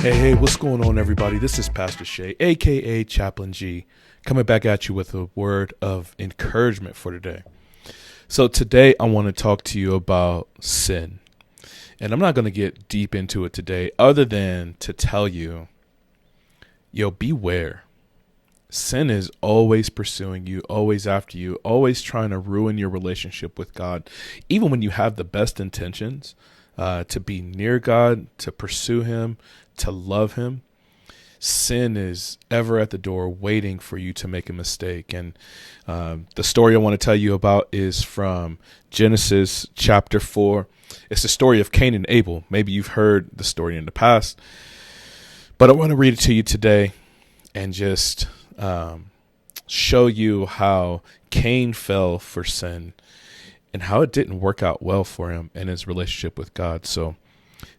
Hey, what's going on, everybody? This is Pastor Shay, aka Chaplain G, coming back at you with a word of encouragement for today. So today I want to talk to you about sin. And I'm not going to get deep into it today other than to tell you, beware. Sin is always pursuing you, always after you, always trying to ruin your relationship with God. Even when you have the best intentions to be near God, to pursue Him, to love Him, sin is ever at the door waiting for you to make a mistake. And the story I want to tell you about is from Genesis chapter 4. It's the story of Cain and Abel. Maybe you've heard the story in the past, but I want to read it to you today and just show you how Cain fell for sin and how it didn't work out well for him in his relationship with God. So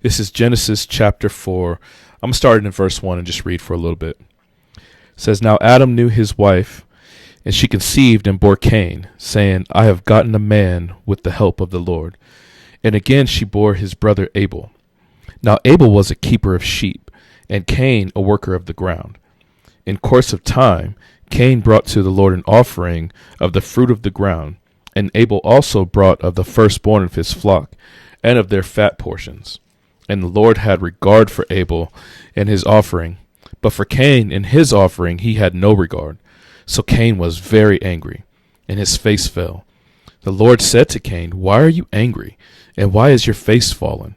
this is Genesis chapter 4. I'm starting in verse 1 and just read for a little bit. It says, "Now Adam knew his wife, and she conceived and bore Cain, saying, I have gotten a man with the help of the Lord. And again she bore his brother Abel. Now Abel was a keeper of sheep, and Cain a worker of the ground. In course of time, Cain brought to the Lord an offering of the fruit of the ground, and Abel also brought of the firstborn of his flock, and of their fat portions. And the Lord had regard for Abel and his offering, but for Cain and his offering he had no regard. So Cain was very angry, and his face fell. The Lord said to Cain, Why are you angry, and why is your face fallen?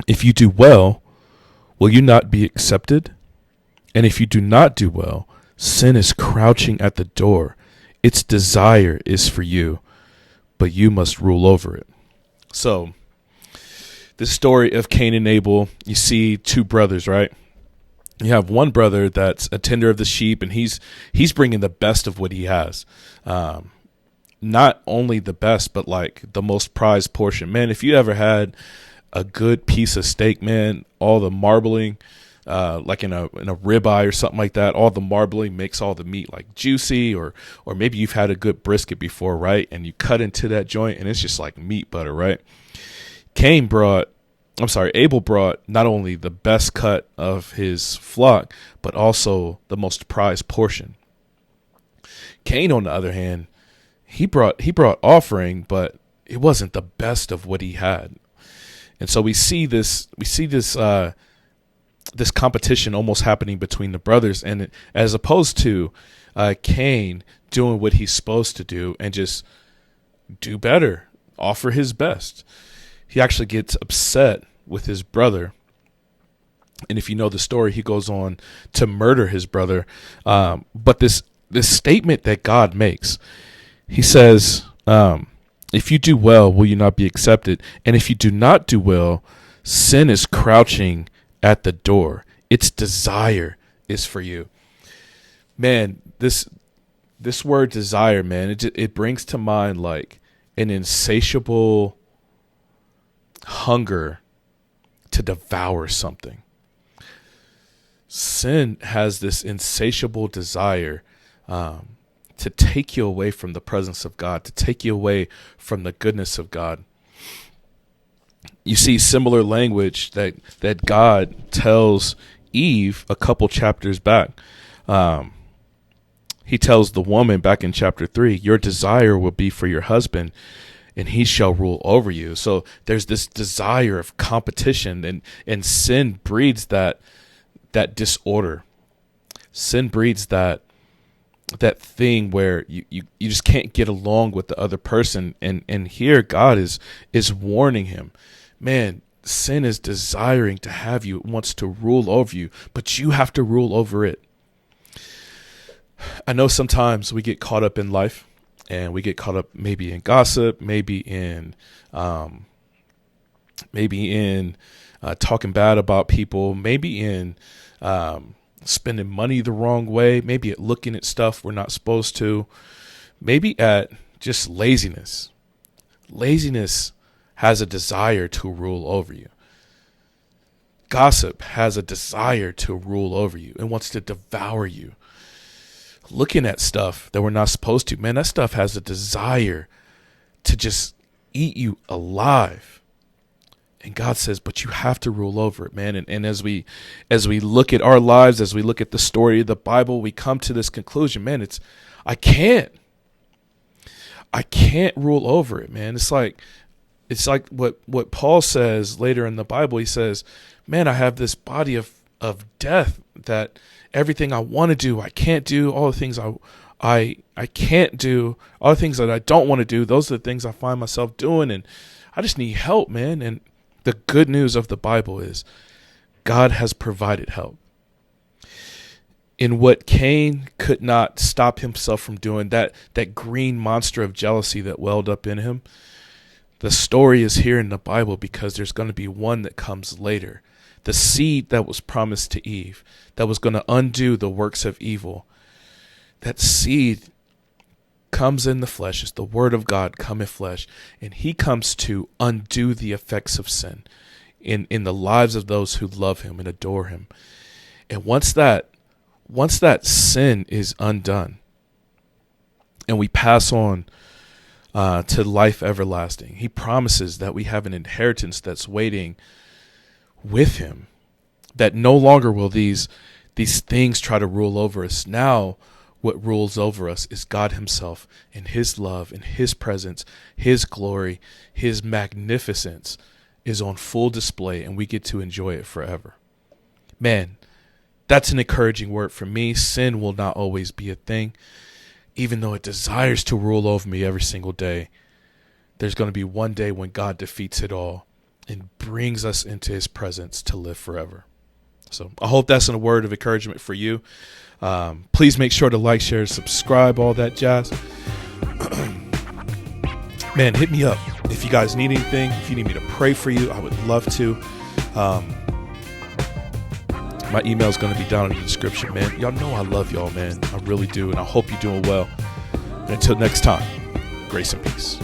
If you do well, will you not be accepted? And if you do not do well, sin is crouching at the door. Its desire is for you, but you must rule over it." So, the story of Cain and Abel, you see two brothers, right? You have one brother that's a tender of the sheep, and he's bringing the best of what he has. Not only the best, but like the most prized portion. Man, if you ever had a good piece of steak, man, all the marbling, like in a ribeye or something like that, all the marbling makes all the meat like juicy, or maybe you've had a good brisket before, right? And you cut into that joint and it's just like meat butter, right? Abel brought not only the best cut of his flock, but also the most prized portion. Cain, on the other hand, he brought offering, but it wasn't the best of what he had. And so we see this competition almost happening between the brothers, and as opposed to Cain doing what he's supposed to do and just do better, offer his best, he actually gets upset with his brother. And if you know the story, he goes on to murder his brother. But this statement that God makes, he says, if you do well, will you not be accepted? And if you do not do well, sin is crouching at the door. Its desire is for you. Man, this word desire, man, it brings to mind like an insatiable hunger to devour something. Sin has this insatiable desire to take you away from the presence of God, to take you away from the goodness of God. You see similar language that God tells Eve a couple chapters back. He tells the woman back in chapter 3, your desire will be for your husband, and he shall rule over you. So there's this desire of competition, and sin breeds that disorder. Sin breeds that thing where you just can't get along with the other person. And here God is warning him, man, sin is desiring to have you. It wants to rule over you, but you have to rule over it. I know sometimes we get caught up in life, and we get caught up maybe in gossip, maybe in talking bad about people, maybe in spending money the wrong way, maybe at looking at stuff we're not supposed to, maybe at just laziness. Laziness has a desire to rule over you. Gossip has a desire to rule over you and wants to devour you. Looking at stuff that we're not supposed to, man, that stuff has a desire to just eat you alive. And God says, but you have to rule over it, man. And as we look at our lives, as we look at the story of the Bible, we come to this conclusion, man, I can't rule over it, man. It's like what Paul says later in the Bible. He says, man, I have this body of death that everything I want to do, I can't do. All the things I can't do, all the things that I don't want to do, those are the things I find myself doing. And I just need help, man. And the good news of the Bible is God has provided help. In what Cain could not stop himself from doing, that green monster of jealousy that welled up in him, the story is here in the Bible because there's going to be one that comes later. The seed that was promised to Eve, that was going to undo the works of evil. That seed comes in the flesh. It's the word of God come in flesh. And he comes to undo the effects of sin in the lives of those who love him and adore him. And once that sin is undone and we pass on to life everlasting, he promises that we have an inheritance that's waiting with him, that no longer will these things try to rule over us. Now what rules over us is God himself and his love and his presence, his glory, his magnificence is on full display, and we get to enjoy it forever. Man, that's an encouraging word for me. Sin will not always be a thing. Even though it desires to rule over me every single day, there's going to be one day when God defeats it all and brings us into his presence to live forever. So I hope that's a word of encouragement for you. Please make sure to like, share, subscribe, all that jazz. Man, hit me up if you guys need anything. If you need me to pray for you, I would love to. My email is going to be down in the description, man. Y'all know I love y'all, man. I really do, and I hope you're doing well. And until next time, grace and peace.